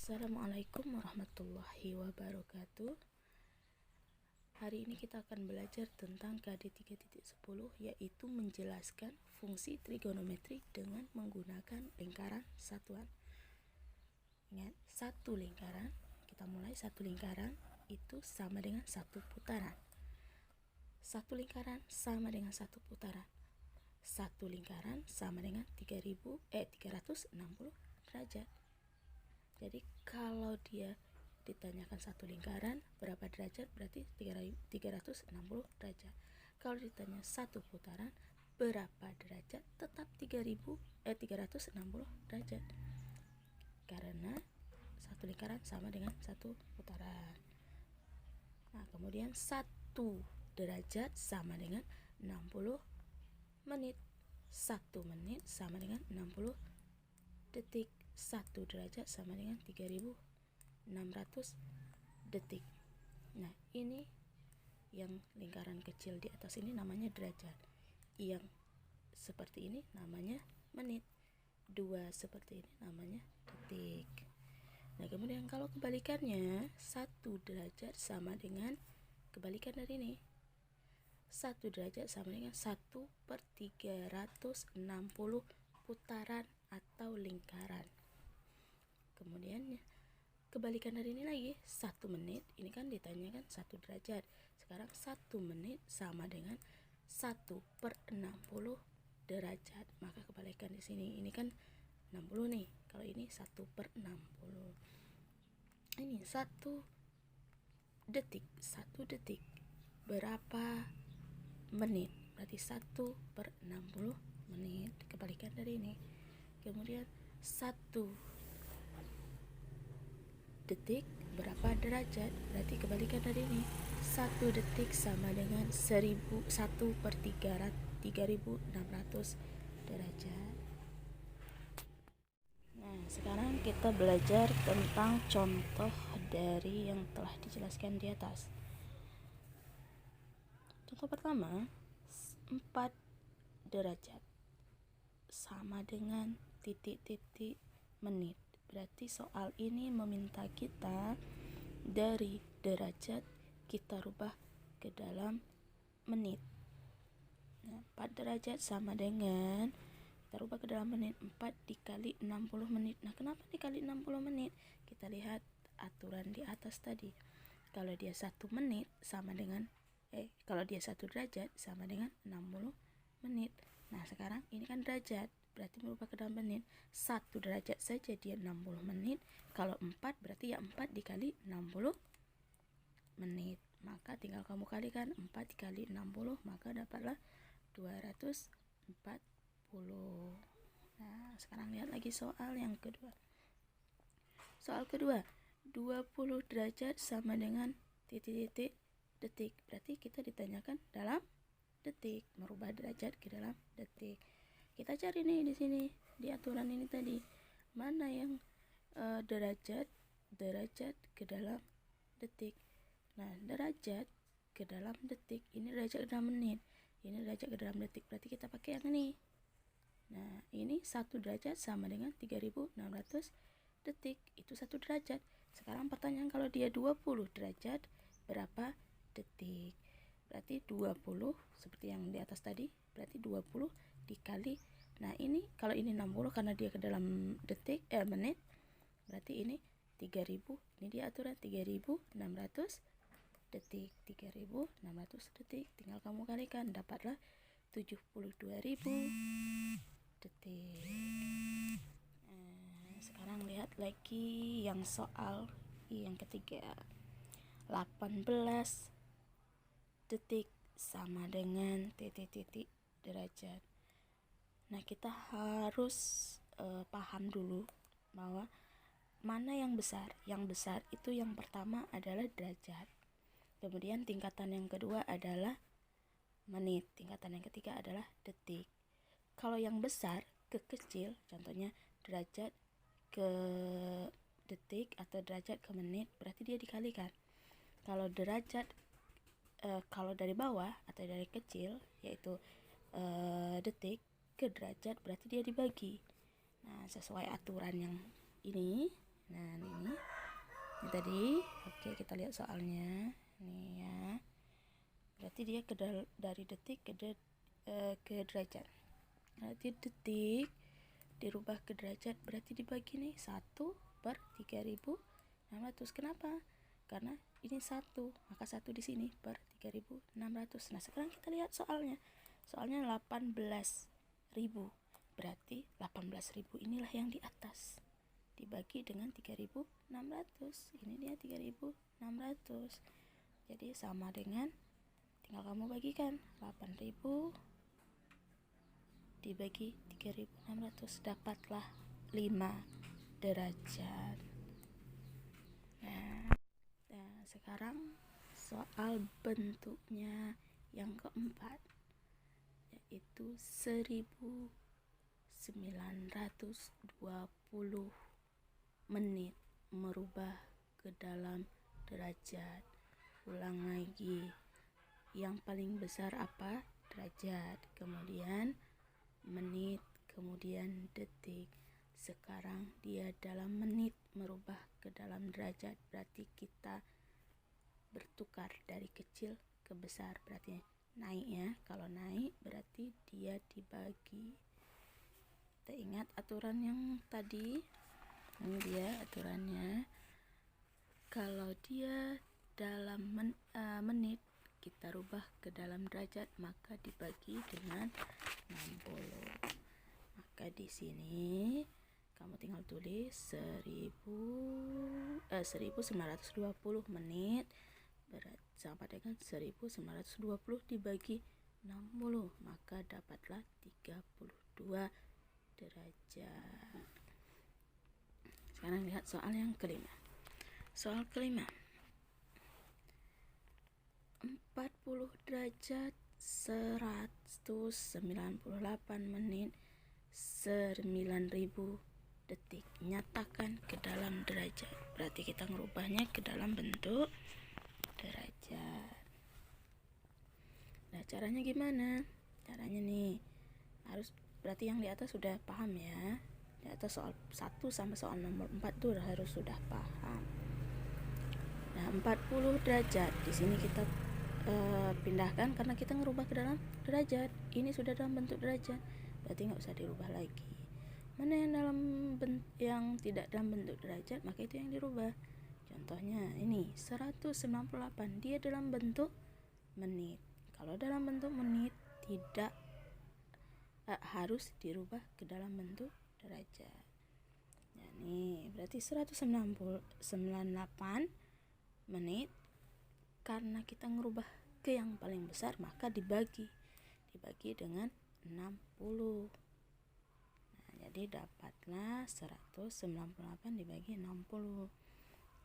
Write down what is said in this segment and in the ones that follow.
Assalamualaikum warahmatullahi wabarakatuh. Hari ini kita akan belajar tentang KD 3.10, yaitu menjelaskan fungsi trigonometri dengan menggunakan lingkaran satuan. Ingat, satu lingkaran, kita mulai satu lingkaran itu sama dengan satu putaran. Satu lingkaran sama dengan satu putaran. Satu lingkaran sama dengan 360 derajat. Jadi kalau dia ditanyakan satu lingkaran berapa derajat, berarti 360 derajat. Kalau ditanya satu putaran berapa derajat, tetap 360 derajat. Karena satu lingkaran sama dengan satu putaran. Nah, kemudian 1 derajat sama dengan 60 menit. 1 menit sama dengan 60 detik. 1 derajat sama dengan 3600 detik. Nah, ini yang lingkaran kecil di atas ini namanya derajat. Yang seperti ini namanya menit. 2 seperti ini namanya detik. Nah, kemudian kalau kebalikannya, 1 derajat sama dengan kebalikan dari ini. 1 derajat sama dengan 1/360 putaran atau lingkaran. Kemudian kebalikan dari ini lagi, 1 menit, ini kan ditanyakan 1 derajat. Sekarang 1 menit sama dengan 1/60 derajat. Maka kebalikan di sini, ini kan 60 nih. Kalau ini 1/60. Ini 1 detik. 1 detik berapa menit? Berarti 1/60 menit. Kebalikan dari ini. Kemudian 1 detik berapa derajat? Berarti kebalikan dari ini. 1 detik sama dengan 1/3600 derajat. Nah, sekarang kita belajar tentang contoh dari yang telah dijelaskan di atas. Contoh pertama, 4 derajat sama dengan titik-titik menit. Berarti soal ini meminta kita dari derajat kita rubah ke dalam menit. Nah, 4 derajat sama dengan, kita rubah ke dalam menit, 4 dikali 60 menit. Nah, kenapa dikali 60 menit? Kita lihat aturan di atas tadi. Kalau dia 1 menit sama dengan kalau dia 1 derajat sama dengan 60 menit. Nah, sekarang ini kan derajat, berarti merubah ke dalam menit. 1 derajat saja dia 60 menit. Kalau 4 berarti ya 4 dikali 60 menit. Maka tinggal kamu kalikan 4 dikali 60, maka dapatlah 240. Nah, sekarang lihat lagi soal yang kedua. Soal kedua, 20 derajat sama dengan titik-titik detik. Berarti kita ditanyakan dalam detik, merubah derajat ke dalam detik. Kita cari nih di sini di aturan ini tadi, mana yang derajat ke dalam detik. Nah, derajat ke dalam detik, ini derajat ke dalam menit, ini derajat ke dalam detik, berarti kita pakai yang ini. Nah, ini 1 derajat sama dengan 3600 detik, itu 1 derajat. Sekarang pertanyaan, kalau dia 20 derajat berapa detik? Berarti 20 seperti yang di atas tadi, berarti 20 dikali, nah ini kalau ini 60 karena dia ke dalam detik menit, berarti ini 3000, ini dia aturan 3600 detik. 3600 detik tinggal kamu kalikan, dapatlah 72.000 detik. Nah, sekarang lihat lagi yang soal yang ketiga. 18 detik sama dengan titik-titik derajat. Nah, kita harus paham dulu bahwa mana yang besar. Yang besar itu yang pertama adalah derajat. Kemudian tingkatan yang kedua adalah menit. Tingkatan yang ketiga adalah detik. Kalau yang besar ke kecil, contohnya derajat ke detik atau derajat ke menit, berarti dia dikalikan. Kalau derajat kalau dari bawah atau dari kecil, yaitu detik ke derajat, berarti dia dibagi. Nah, sesuai aturan yang ini. Nah, ini tadi. Oke, kita lihat soalnya. Nih ya. Berarti dia dari detik ke derajat. Berarti detik dirubah ke derajat, berarti dibagi nih 1/3600. Kenapa? Karena ini 1, maka 1 di sini per 3600. Nah, sekarang kita lihat soalnya. Soalnya 18.000. Berarti 18.000 inilah yang di atas. Dibagi dengan 3600. Ini dia 3600. Jadi sama dengan, tinggal kamu bagikan 8.000 dibagi 3600, dapatlah 5 derajat. Nah, sekarang soal bentuknya yang keempat, yaitu 1920 menit merubah ke dalam derajat. Ulang lagi, yang paling besar apa? Derajat, kemudian menit, kemudian detik. Sekarang dia dalam menit merubah ke dalam derajat, berarti kita bertukar dari kecil ke besar, berarti naik ya. Kalau naik berarti dia dibagi. Kita ingat aturan yang tadi. Ini dia aturannya. Kalau dia dalam menit, kita rubah ke dalam derajat, maka dibagi dengan 60. Maka di sini kamu tinggal tulis 1920 menit sama dengan 1920 dibagi 60, maka dapatlah 32 derajat. Sekarang lihat soal yang kelima. Soal kelima, 40 derajat 198 menit 9.000 detik. Nyatakan ke dalam derajat. Berarti kita merubahnya ke dalam bentuk derajat. Nah, caranya gimana? Caranya nih, berarti yang di atas sudah paham ya. Di atas soal 1 sampai soal nomor 4 tuh harus sudah paham. Nah, 40 derajat di sini kita pindahkan karena kita ngerubah ke dalam derajat. Ini sudah dalam bentuk derajat, berarti nggak usah dirubah lagi. Mana yang tidak dalam bentuk derajat, maka itu yang dirubah. Contohnya ini 198, dia dalam bentuk menit. Kalau dalam bentuk menit tidak harus dirubah ke dalam bentuk derajat. Nah, nih berarti 198 menit. Karena kita ngerubah ke yang paling besar, maka dibagi dengan 60. Nah, jadi dapatlah 198 dibagi 60.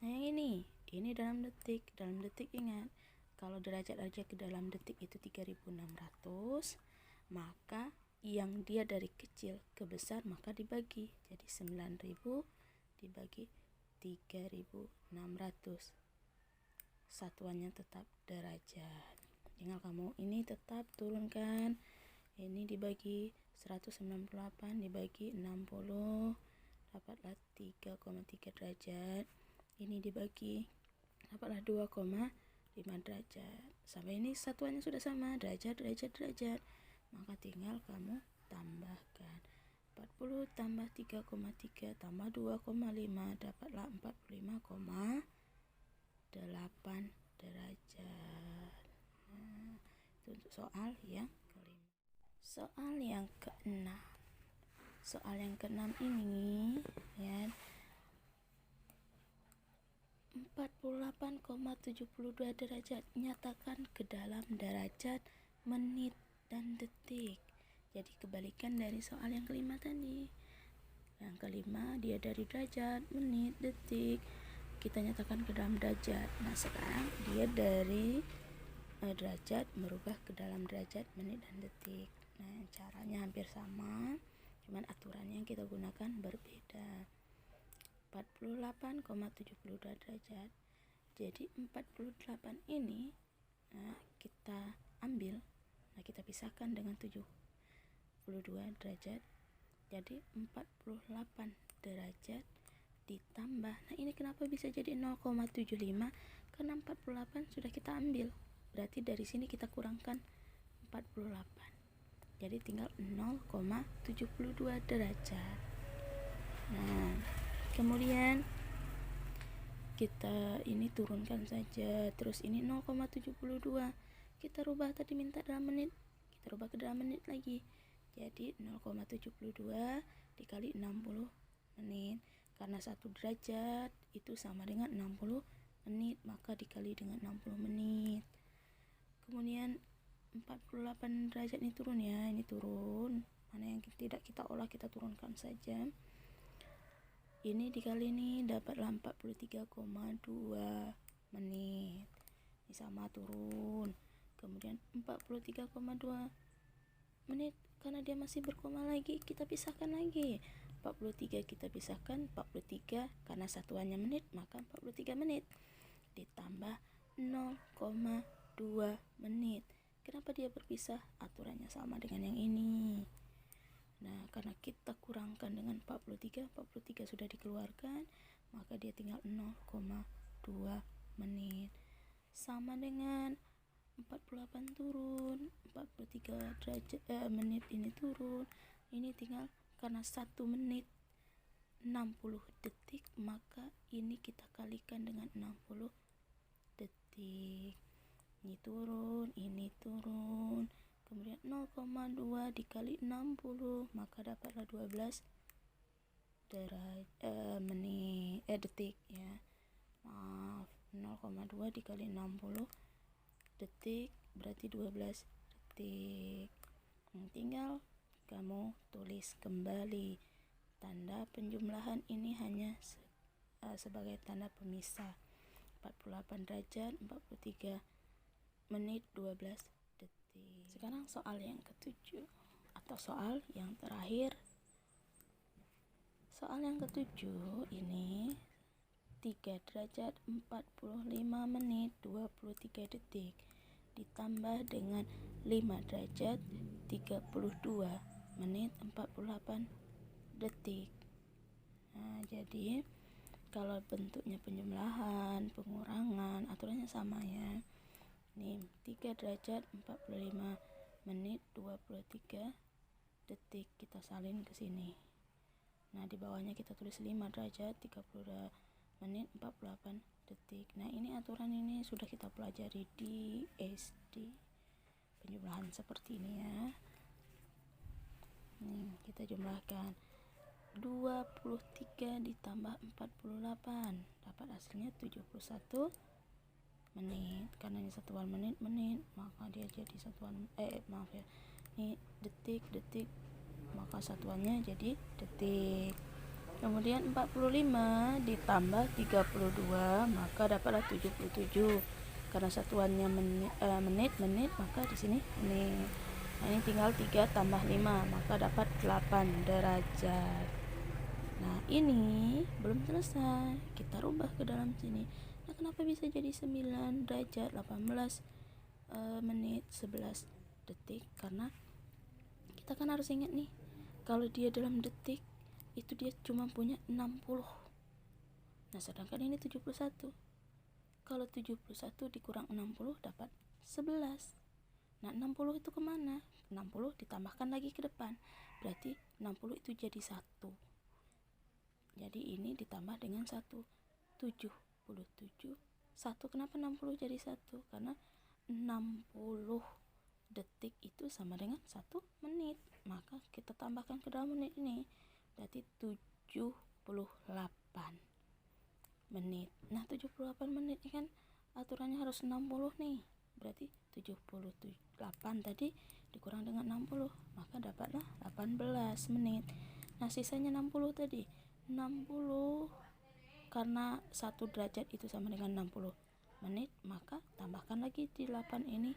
Nah, yang ini dalam detik. Dalam detik ingat, kalau derajat aja ke dalam detik itu 3600, maka yang dia dari kecil ke besar maka dibagi. Jadi 9000 dibagi 3600. Satuannya tetap derajat. Tinggal kamu ini tetap turunkan. Ini dibagi 198 dibagi 60, dapatlah 3,3 derajat. Ini dibagi, dapatlah 2,5 derajat. Sampai ini satuannya sudah sama, derajat. Maka tinggal kamu tambahkan. 40 tambah 3,3 tambah 2,5, dapatlah 45,8 derajat. Nah, itu untuk soal yang kelima. Soal yang keenam. Soal yang keenam ini ya, 48,72 derajat. Nyatakan ke dalam derajat, menit, dan detik. Jadi kebalikan dari soal yang kelima tadi. Yang kelima dia dari derajat, menit, detik. Kita nyatakan ke dalam derajat. Nah, sekarang dia dari derajat merubah ke dalam derajat, menit, dan detik. Nah, caranya hampir sama, cuman aturannya yang kita gunakan berbeda. 48,72 derajat. Jadi 48 ini kita ambil, kita pisahkan dengan 72 derajat. Jadi 48 derajat ditambah, nah ini kenapa bisa jadi 0,75, karena 48 sudah kita ambil, berarti dari sini kita kurangkan 48, jadi tinggal 0,72 derajat. Nah kemudian kita ini turunkan saja, terus ini 0,72, kita rubah, tadi minta dalam menit, kita rubah ke dalam menit lagi, jadi 0,72 dikali 60 menit, karena 1 derajat itu sama dengan 60 menit, maka dikali dengan 60 menit. Kemudian 48 derajat ini turun ya, ini turun, mana yang tidak kita olah kita turunkan saja. Ini dikali ini dapatlah 43,2 menit, ini sama turun. Kemudian 43,2 menit, karena dia masih berkoma lagi, kita pisahkan lagi, 43 kita pisahkan 43, karena satuannya menit maka 43 menit, ditambah 0,2 menit. Kenapa dia berpisah? Aturannya sama dengan yang ini. Nah karena kita kurangkan dengan 43 sudah dikeluarkan, maka dia tinggal 0,2 menit, sama dengan 48 turun, 43 derajat menit ini turun, ini tinggal, karena 1 menit 60 detik, maka ini kita kalikan dengan 60 detik, ini turun, kemudian 0,2 dikali 60, maka dapatlah 12 detik ya, maaf, 0,2 dikali 60 detik berarti 12 detik. Tinggal kamu tulis kembali, tanda penjumlahan ini hanya sebagai tanda pemisah, 48 derajat 43 menit 12 detik. Sekarang soal yang ketujuh atau soal yang terakhir. Soal yang ketujuh ini 3 derajat 45 menit 23 detik ditambah dengan 5 derajat 32 menit 48 detik. Nah, jadi kalau bentuknya penjumlahan, pengurangan, aturannya sama ya. Nih, 3 derajat 45 menit 23 detik kita salin ke sini. Nah, di bawahnya kita tulis 5 derajat 32 menit 48 detik. Nah, ini aturan ini sudah kita pelajari di SD. Penjumlahan seperti ini ya. Nih, kita jumlahkan 23 ditambah 48, dapat hasilnya 71 menit. Karena ini satuan menit, maka dia jadi satuan ini detik, maka satuannya jadi detik. Kemudian 45 ditambah 32, maka dapatlah 77. Karena satuannya menit, maka di sini menit. Nah, ini tinggal 3 tambah 5, maka dapat 8 derajat. Nah, ini belum selesai, kita rubah ke dalam sini. Nah, kenapa bisa jadi 9 derajat 18 menit 11 detik? Karena kita kan harus ingat nih, kalau dia dalam detik itu dia cuma punya 60. Nah, sedangkan ini 71. Kalau 71 dikurang 60 dapat 11. Nah, 60 itu kemana? 60 ditambahkan lagi ke depan, berarti 60 itu jadi 1. Jadi ini ditambah dengan 1, 77. 1, kenapa 60 jadi 1? Karena 60 detik itu sama dengan 1 menit, maka kita tambahkan ke dalam menit ini, berarti 78 menit. Nah, 78 menit ini kan aturannya harus 60 nih, berarti 78 tadi dikurang dengan 60, maka dapatlah 18 menit. Nah, sisanya 60 tadi, 60 karena 1 derajat itu sama dengan 60 menit, maka tambahkan lagi di 8 ini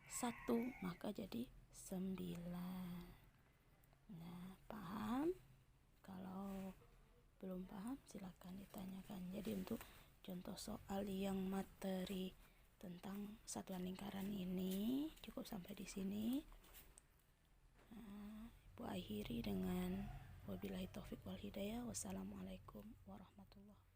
1, maka jadi 9. Nah, paham? Kalau belum paham silakan ditanyakan. Jadi untuk contoh soal yang materi tentang satuan lingkaran ini cukup sampai di sini. Ibu akhiri dengan Wabillahi taufik wal hidayah. Wassalamualaikum warahmatullahi wabarakatuh.